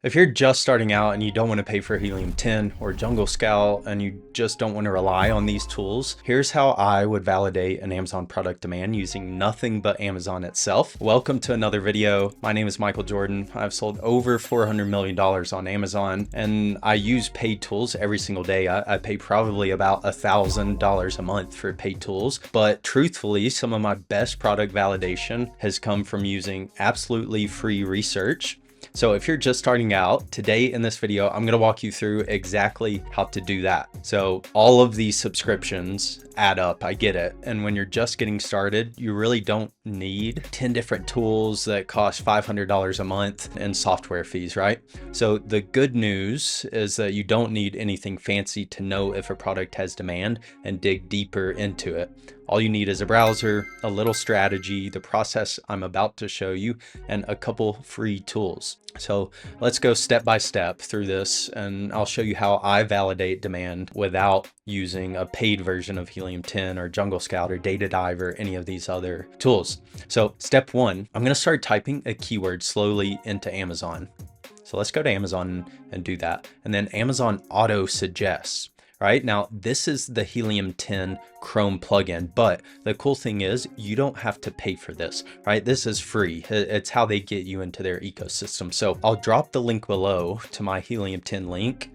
If you're just starting out and you don't want to pay for Helium 10 or Jungle Scout and you just don't want to rely on these tools, here's how I would validate an Amazon product demand using nothing but Amazon itself. Welcome to another video. My name is Michael Jordan. I've sold over $400 million on Amazon and I use paid tools every single day. I pay probably about $1,000 a month for paid tools, but truthfully, some of my best product validation has come from using absolutely free research. So if you're just starting out, today in this video, I'm going to walk you through exactly how to do that. So all of these subscriptions add up, I get it. And when you're just getting started, you really don't need 10 different tools that cost $500 a month and software fees, right? So the good news is that you don't need anything fancy to know if a product has demand and dig deeper into it. All you need is a browser, a little strategy, the process I'm about to show you, and a couple free tools. So let's go step by step through this and I'll show you how I validate demand without using a paid version of Helium 10 or Jungle Scout or Data Dive or any of these other tools. So step one, I'm going to start typing a keyword slowly into Amazon. So let's go to Amazon and do that. And then Amazon auto suggests. Right now, this is the Helium 10 Chrome plugin, but the cool thing is you don't have to pay for this, right? This is free. It's how they get you into their ecosystem. So I'll drop the link below to my Helium 10 link.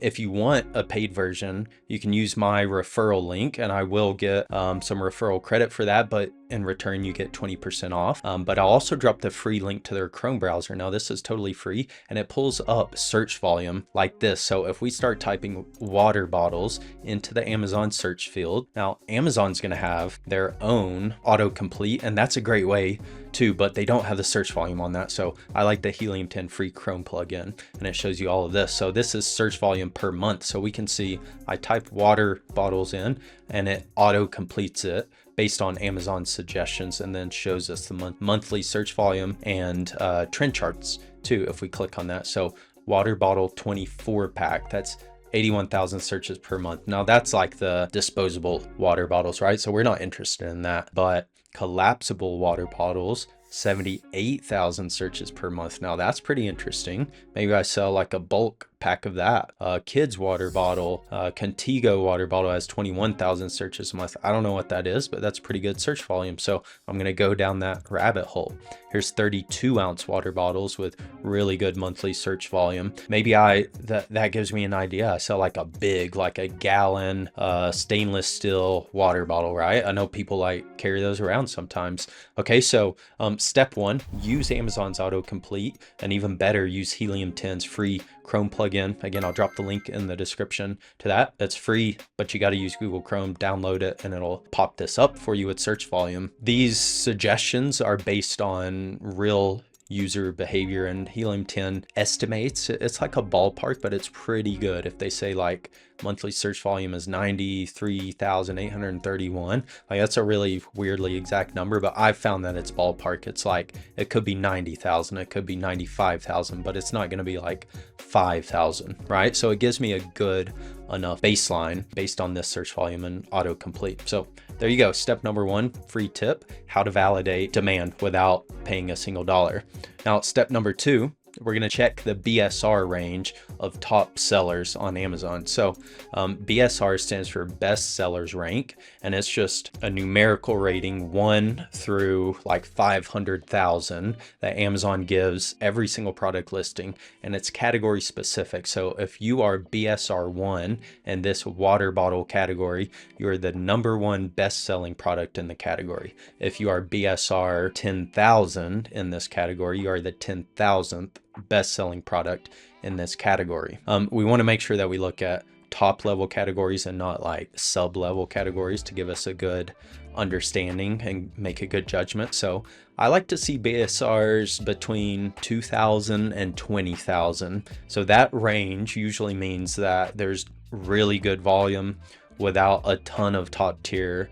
If you want a paid version, you can use my referral link and I will get some referral credit for that, but in return, you get 20% off. But I'll also drop the free link to their Chrome browser. Now this is totally free and it pulls up search volume like this. So if we start typing water bottles into the Amazon search field, now Amazon's gonna have their own autocomplete and that's a great way too, but they don't have the search volume on that. So I like the Helium 10 free Chrome plugin and it shows you all of this. So this is search volume per month. So we can see I type water bottles in and it auto completes it based on Amazon suggestions and then shows us the monthly search volume and trend charts too if we click on that. So water bottle 24 pack, that's 81,000 searches per month. Now that's like the disposable water bottles, right? So we're not interested in that, but collapsible water bottles, 78,000 searches per month. Now that's pretty interesting. Maybe I sell like a bulk pack of that. Kids water bottle, Contigo water bottle has 21,000 searches a month. I don't know what that is, but that's pretty good search volume. So I'm going to go down that rabbit hole. Here's 32-ounce water bottles with really good monthly search volume. Maybe that gives me an idea. I sell like a big, like a gallon stainless steel water bottle, right? I know people like carry those around sometimes. Okay, so step one, use Amazon's autocomplete, and even better, use Helium 10's free Chrome plugin. Again, I'll drop the link in the description to that. That's free, but you got to use Google Chrome, download it, and it'll pop this up for you with search volume. These suggestions are based on real user behavior, and Helium 10 estimates it's like a ballpark, but it's pretty good. If they say like monthly search volume is 93,831, like that's a really weirdly exact number, but I've found that it's ballpark. It's like it could be 90,000, it could be 95,000, but it's not going to be like 5,000, right? So it gives me a good enough baseline based on this search volume and autocomplete. So there you go. Step number one, free tip, how to validate demand without paying a single dollar. Now, step number two, we're going to check the BSR range of top sellers on Amazon. So BSR stands for best sellers rank, and it's just a numerical rating 1 through like 500,000 that Amazon gives every single product listing, and it's category specific. So if you are BSR 1 in this water bottle category, you're the #1 best selling product in the category. If you are BSR 10,000 in this category, you are the 10,000th best-selling product in this category. We want to make sure that we look at top level categories and not like sub-level categories to give us a good understanding and make a good judgment. So I like to see BSRs between 2,000 and 20,000. So that range usually means that there's really good volume without a ton of top tier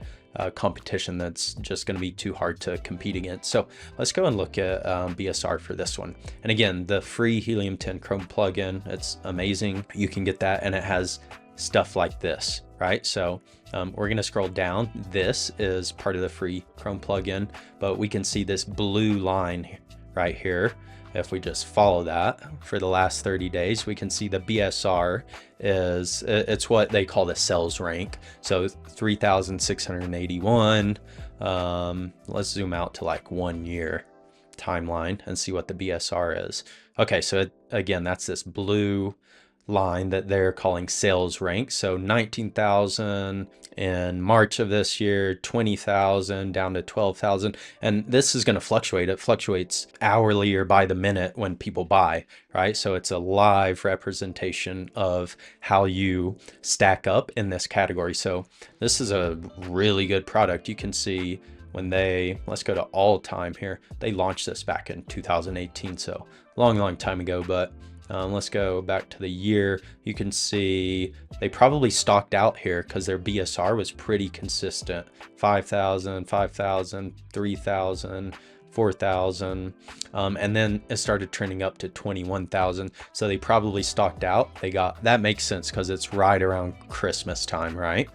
competition that's just going to be too hard to compete against. So let's go and look at BSR for this one. And again, the free Helium 10 Chrome plugin, it's amazing. You can get that and it has stuff like this, right? So we're going to scroll down. This is part of the free Chrome plugin, but we can see this blue line right here if we just follow that for the last 30 days, we can see the BSR is, it's what they call the sales rank. So 3,681. Let's zoom out to like 1 year timeline and see what the BSR is. Okay, so again, that's this blue line that they're calling sales rank. So 19,000 in March of this year, 20,000 down to 12,000. And this is going to fluctuate. It fluctuates hourly or by the minute when people buy, right? So it's a live representation of how you stack up in this category. So this is a really good product. You can see when let's go to all time here. They launched this back in 2018. So long time ago, but let's go back to the year. You can see they probably stocked out here because their BSR was pretty consistent. 5,000, 5,000, 3,000, 4,000. And then it started trending up to 21,000. So they probably stocked out. That makes sense because it's right around Christmas time, right?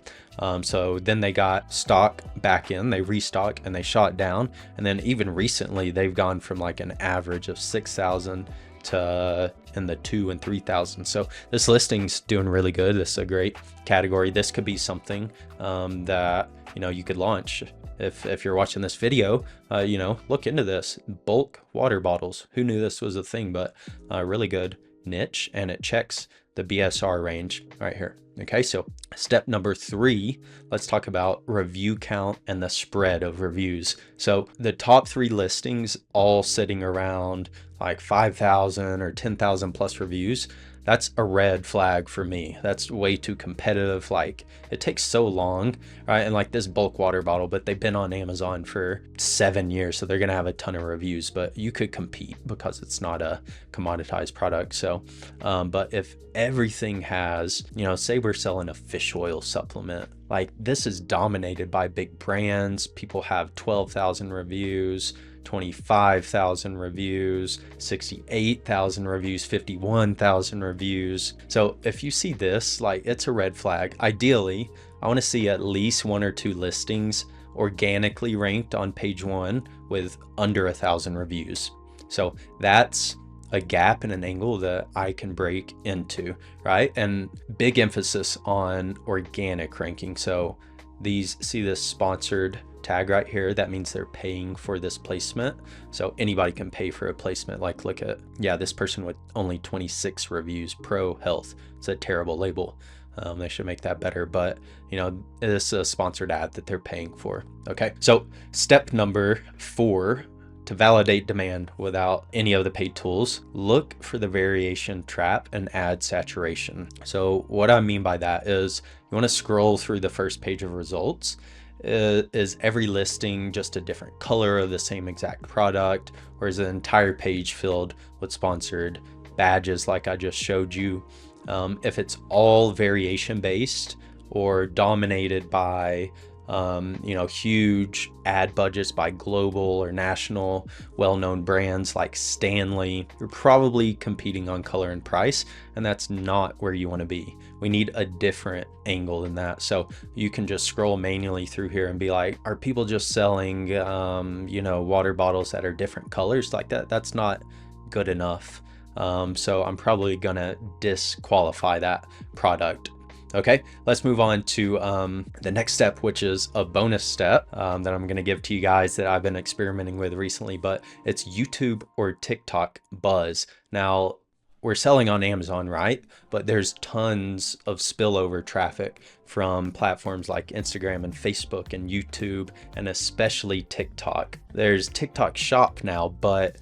So then they got stock back in, they restock and they shot down. And then even recently they've gone from like an average of 6,000 to in the 2,000 and 3,000. So this listing's doing really good. This is a great category. This could be something that, you know, you could launch. If you're watching this video, you know, look into this. Bulk water bottles. Who knew this was a thing? But really good niche, and it checks the BSR range right here. Okay, so step number 3, let's talk about review count and the spread of reviews. So the top 3 listings all sitting around like 5,000 or 10,000 plus reviews. That's a red flag for me. That's way too competitive. Like, it takes so long, right? And like this bulk water bottle, but they've been on Amazon for 7 years, so they're gonna have a ton of reviews, but you could compete because it's not a commoditized product. So, but if everything has, you know, say we're selling a fish oil supplement, like this is dominated by big brands. People have 12,000 reviews, 25,000 reviews, 68,000 reviews, 51,000 reviews. So if you see this, like, it's a red flag. Ideally, I want to see at least 1 or 2 listings organically ranked on page 1 with under 1,000 reviews. So that's a gap and an angle that I can break into, right? And big emphasis on organic ranking. So see this sponsored tag right here, that means they're paying for this placement. So anybody can pay for a placement. Like, look at, yeah, this person with only 26 reviews, Pro Health. It's a terrible label. They should make that better, but you know, it's a sponsored ad that they're paying for. Okay, so step number 4, to validate demand without any of the paid tools, look for the variation trap and ad saturation. So what I mean by that is you want to scroll through the first page of results. Is every listing just a different color of the same exact product, or is the entire page filled with sponsored badges like I just showed you? If it's all variation based or dominated by you know, huge ad budgets by global or national well-known brands like Stanley, you're probably competing on color and price, and that's not where you want to be. We need a different angle than that. So you can just scroll manually through here and be like, are people just selling you know, water bottles that are different colors like that? That's not good enough. So I'm probably gonna disqualify that product. Okay, let's move on to the next step, which is a bonus step that I'm going to give to you guys that I've been experimenting with recently, but it's YouTube or TikTok buzz. Now, we're selling on Amazon, right? But there's tons of spillover traffic from platforms like Instagram and Facebook and YouTube, and especially TikTok. There's TikTok Shop now, but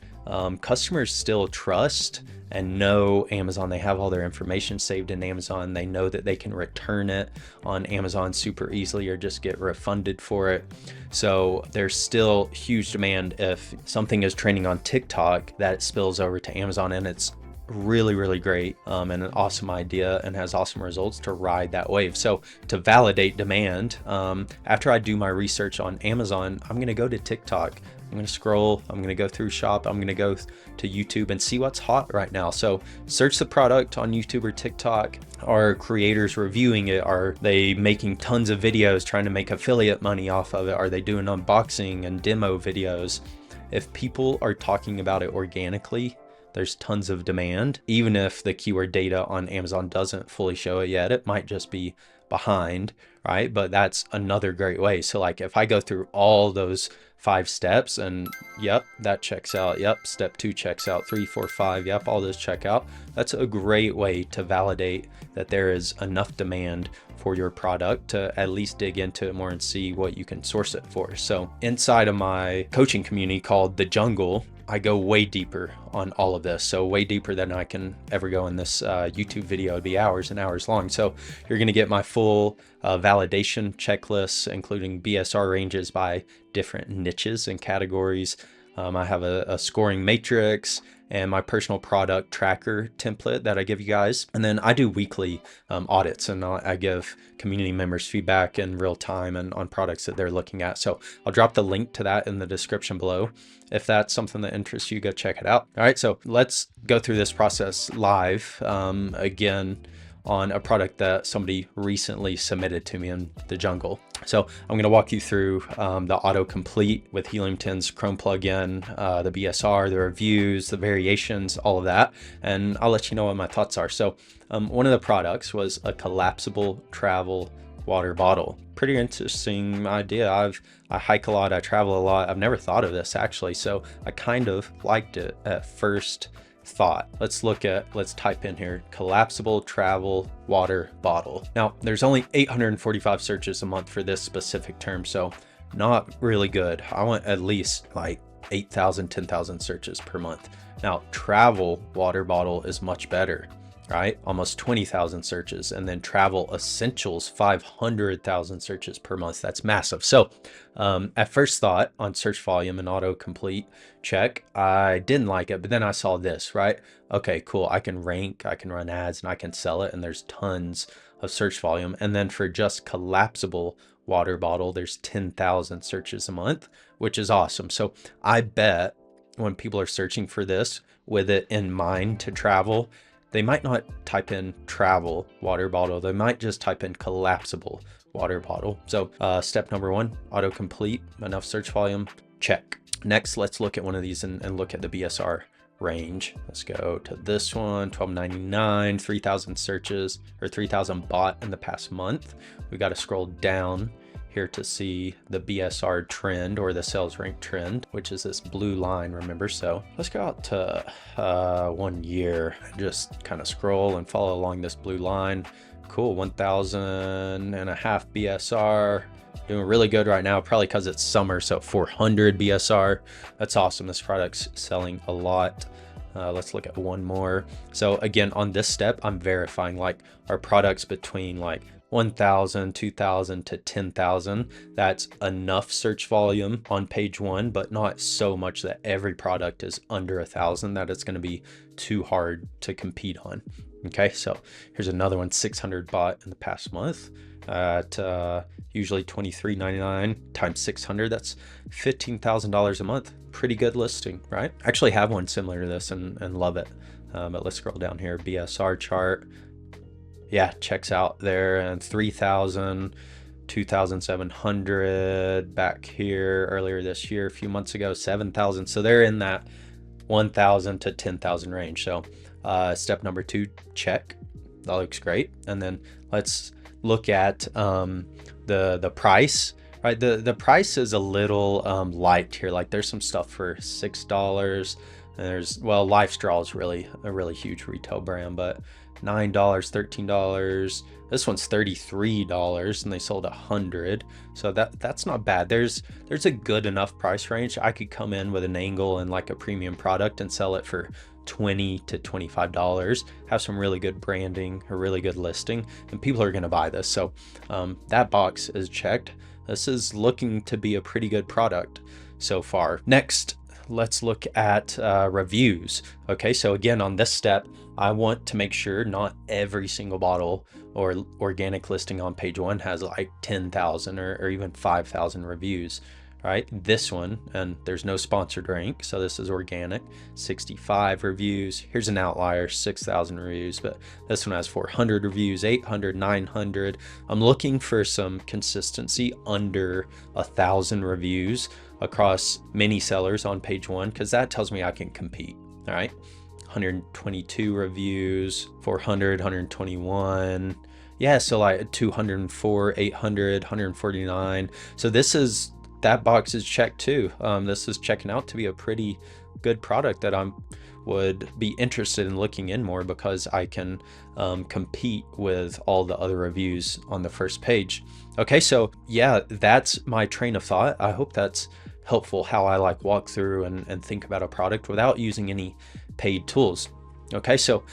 customers still trust and know Amazon. They have all their information saved in Amazon. They know that they can return it on Amazon super easily or just get refunded for it. So there's still huge demand. If something is trending on TikTok, that spills over to Amazon, and it's really great and an awesome idea and has awesome results to ride that wave. So to validate demand, after I do my research on Amazon, I'm going to go to TikTok. I'm going to scroll, I'm going to go through shop, I'm going to go to YouTube and see what's hot right now. So search the product on YouTube or TikTok. Are creators reviewing it? Are they making tons of videos trying to make affiliate money off of it? Are they doing unboxing and demo videos? If people are talking about it organically, there's tons of demand. Even if the keyword data on Amazon doesn't fully show it yet, it might just be behind, right? But that's another great way. So like if I go through all those 5 steps and yep, that checks out. Yep, step 2 checks out, 3, 4, 5. Yep, all those check out. That's a great way to validate that there is enough demand for your product to at least dig into it more and see what you can source it for. So inside of my coaching community called The Jungle, I go way deeper on all of this. So way deeper than I can ever go in this YouTube video. It'd be hours and hours long. So you're going to get my full validation checklist, including BSR ranges by different niches and categories. I have a scoring matrix and my personal product tracker template that I give you guys. And then I do weekly audits, and I give community members feedback in real time and on products that they're looking at. So I'll drop the link to that in the description below. If that's something that interests you, go check it out. All right, so let's go through this process live again on a product that somebody recently submitted to me in The Jungle. So I'm going to walk you through the autocomplete with Helium 10's Chrome plugin, the BSR, the reviews, the variations, all of that. And I'll let you know what my thoughts are. So one of the products was a collapsible travel water bottle. Pretty interesting idea. I hike a lot, I travel a lot. I've never thought of this actually. So I kind of liked it at first thought. Let's type in here, collapsible travel water bottle. Now there's only 845 searches a month for this specific term, so not really good. I want at least like 8,000, 10,000 searches per month. Now travel water bottle is much better, right? Almost 20,000 searches, and then travel essentials, 500,000 searches per month. That's massive. So at first thought on search volume and autocomplete check, I didn't like it, but then I saw this, right? Okay, cool. I can rank, I can run ads, and I can sell it, and there's tons of search volume. And then for just collapsible water bottle, there's 10,000 searches a month, which is awesome. So I bet when people are searching for this with it in mind to travel, they might not type in travel water bottle. They might just type in collapsible water bottle. So step number 1, autocomplete, enough search volume, check. Next, let's look at one of these and look at the BSR range. Let's go to this one, $12.99, 3,000 searches or 3,000 bought in the past month. We got to scroll down here to see the BSR trend or the sales rank trend, which is this blue line, remember? So let's go out to 1 year and just kind of scroll and follow along this blue line. Cool, 1,500 BSR. Doing really good right now, probably because it's summer, so 400 BSR. That's awesome. This product's selling a lot. Let's look at one more. So again, on this step, I'm verifying like our products between like 1,000, 2,000 to 10,000. That's enough search volume on page 1, but not so much that every product is under 1,000 that it's going to be too hard to compete on. Okay, so here's another one, 600 bought in the past month at usually $23.99 times 600. That's $15,000 a month. Pretty good listing, right? I actually have one similar to this and love it. But let's scroll down here, BSR chart. Yeah, checks out there, and 3,000, 2,700 back here earlier this year, a few months ago, 7,000. So they're in that 1,000 to 10,000 range. So step number 2, check. That looks great. And then let's look at the price, right? The price is a little light here. Like there's some stuff for $6. And there's, well, LifeStraw is really a really huge retail brand, but $9, $13. This one's $33 and they sold 100. So that's not bad. There's a good enough price range. I could come in with an angle and like a premium product and sell it for $20 to $25, have some really good branding, a really good listing, and people are going to buy this. So that box is checked. This is looking to be a pretty good product so far. Next, let's look at reviews. Okay, so again, on this step, I want to make sure not every single bottle or organic listing on page 1 has like 10,000 or even 5,000 reviews, right? This one, and there's no sponsored rank, so this is organic, 65 reviews. Here's an outlier, 6,000 reviews, but this one has 400 reviews, 800, 900. I'm looking for some consistency under 1,000 reviews across many sellers on page 1, because that tells me I can compete. All right, 122 reviews, 400, 121. Yeah, so like 204, 800, 149. So that box is checked too. This is checking out to be a pretty good product that I would be interested in looking in more, because I can compete with all the other reviews on the first page. Okay, so yeah, that's my train of thought. I hope that's helpful, how I like walk through and think about a product without using any paid tools. Okay, so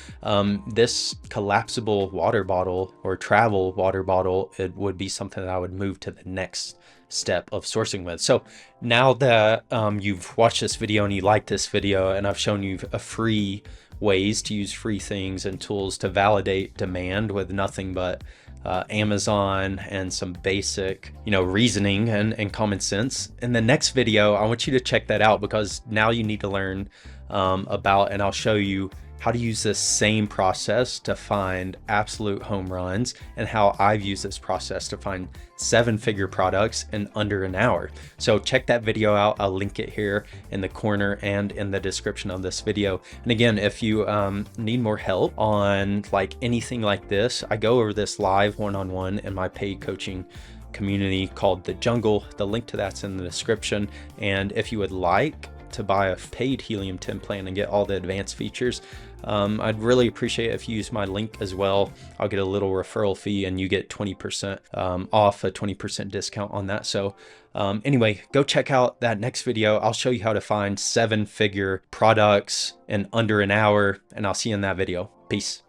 this collapsible water bottle or travel water bottle, it would be something that I would move to the next step of sourcing with. So now that you've watched this video and you like this video, and I've shown you a free ways to use free things and tools to validate demand with nothing but Amazon and some basic, reasoning and common sense. In the next video, I want you to check that out, because now you need to learn about, and I'll show you how to use this same process to find absolute home runs, and how I've used this process to find 7-figure products in under an hour. So check that video out. I'll link it here in the corner and in the description of this video. And again, if you need more help on like anything like this, I go over this live one-on-one in my paid coaching community called The Jungle. The link to that's in the description. And if you would like to buy a paid Helium 10 plan and get all the advanced features, I'd really appreciate it if you use my link as well. I'll get a little referral fee, and you get 20% off, a 20% discount on that. So anyway, go check out that next video. I'll show you how to find 7-figure products in under an hour, and I'll see you in that video. Peace.